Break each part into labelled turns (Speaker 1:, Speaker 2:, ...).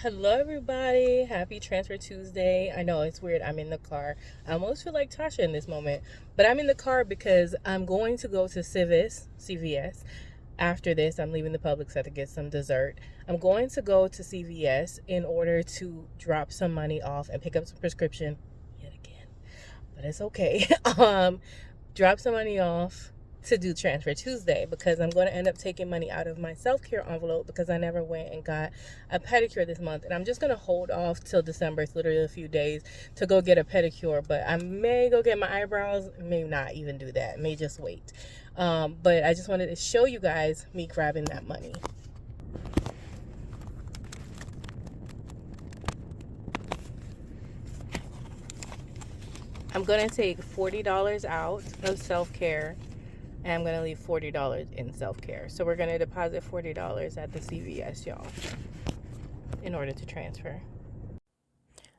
Speaker 1: Hello everybody, happy Transfer Tuesday. I know it's weird, I'm in the car. I almost feel like Tasha in this moment, but I'm in the car because I'm going to go to CVS. After this, I'm leaving the Publix to get some dessert. I'm going to go to CVS in order to drop some money off and pick up some prescription yet again, but it's okay. Drop some money off to do Transfer Tuesday because I'm going to end up taking money out of my self-care envelope because I never went and got a pedicure this month, and I'm just going to hold off till December. It's literally a few days to go get a pedicure, but I may go get my eyebrows, may not even do that, may just wait. But I just wanted to show you guys me grabbing that money. I'm going to take $40 out of self-care, and I'm going to leave $40 in self-care. So we're going to deposit $40 at the CVS, y'all, in order to transfer.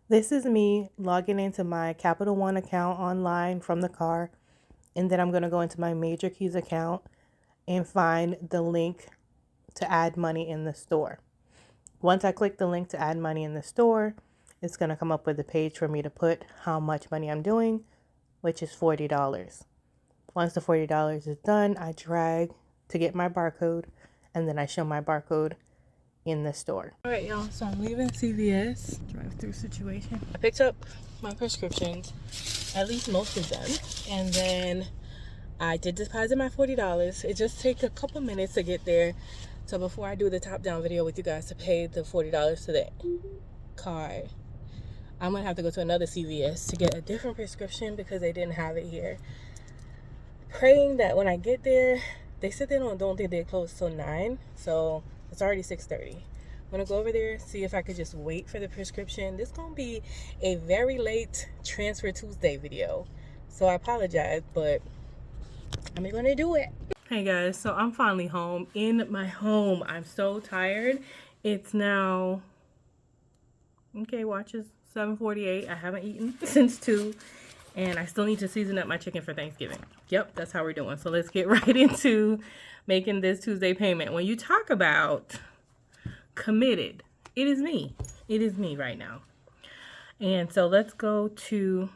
Speaker 1: This is me logging into my Capital One account online from the car. And then I'm going to go into my Major Keys account and find the link to add money in the store. Once I click the link to add money in the store, it's going to come up with a page for me to put how much money I'm doing, which is $40. Once the $40 is done, I drag to get my barcode, and then I show my barcode in the store. All right, y'all, so I'm leaving CVS, drive-through situation. I picked up my prescriptions, at least most of them, and then I did deposit my $40. It just takes a couple minutes to get there. So before I do the top-down video with you guys to pay the $40 to the card, I'm going to have to go to another CVS to get a different prescription because they didn't have it here. Praying that when I get there, they said they don't think they close till 9, so it's already 6:30. I'm gonna go over there, see if I could just wait for the prescription. This is gonna be a very late Transfer Tuesday video, so I apologize, but I'm gonna do it. Hey guys, so I'm finally home, in my home. I'm so tired. It's now, okay, watches 7:48. I haven't eaten since 2. And I still need to season up my chicken for Thanksgiving. Yep, that's how we're doing. So let's get right into making this Tuesday payment. When you talk about committed, it is me. It is me right now. And so let's go to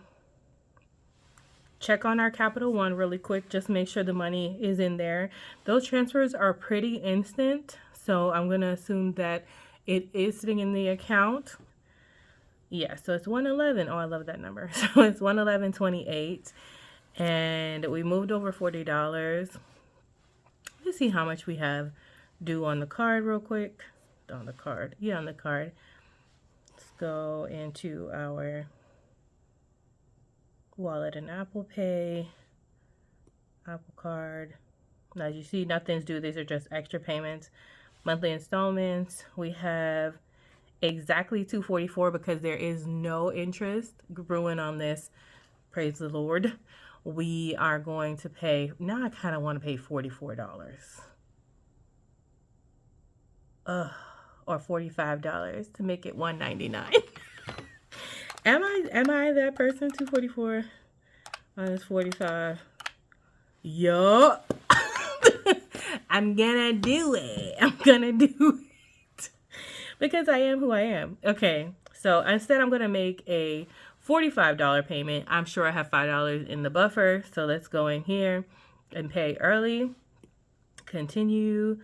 Speaker 1: check on our Capital One really quick. Just make sure the money is in there. Those transfers are pretty instant. So I'm going to assume that it is sitting in the account. Yeah, so it's 111. Oh, I love that number. So it's 111.28, and we moved over $40. Let's see how much we have due on the card real quick. On the card. Yeah, on the card. Let's go into our wallet and Apple Pay. Apple Card. Now, as you see, nothing's due. These are just extra payments. Monthly installments. We have exactly $244 because there is no interest brewing on this. Praise the Lord. We are going to pay, now I kind of want to pay $44 or $45 to make it $199. am I that person? 244 minus 45. Yup. I'm gonna do it. I'm gonna do it because I am who I am. Okay, so instead I'm going to make a $45 payment. I'm sure I have $5 in the buffer. So let's go in here and pay early. Continue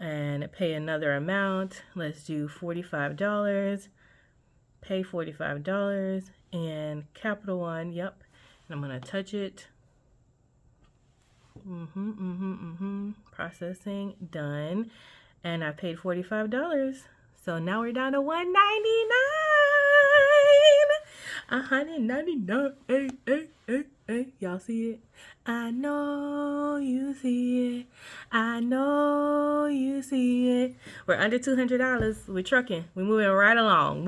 Speaker 1: and pay another amount. Let's do $45. Pay $45 and Capital One. Yep. And I'm going to touch it. Processing. Done. And I paid $45. So now we're down to $199. $199. Y'all see it? I know you see it. I know you see it. We're under $200. We're trucking. We're moving right along.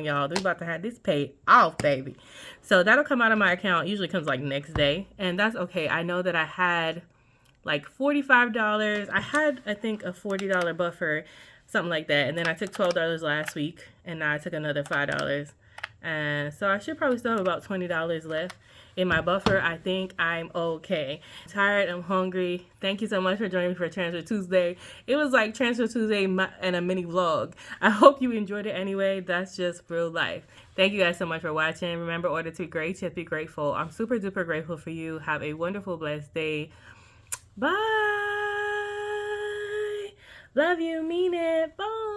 Speaker 1: Y'all. We're about to have this paid off, baby. So that'll come out of my account. Usually comes like next day. And that's okay. I know that I had like $45. I had, I think, a $40 buffer. Something like that. And then I took $12 last week, and now I took another $5. And so I should probably still have about $20 left. in my buffer, I think I'm okay. I'm tired, I'm hungry. Thank you so much for joining me for Transfer Tuesday. It was like Transfer Tuesday and a mini vlog. I hope you enjoyed it anyway. That's just real life. Thank you guys so much for watching. Remember, order to be great, just be grateful. I'm super duper grateful for you. Have a wonderful, blessed day. Bye. Love you, mean it. Bye.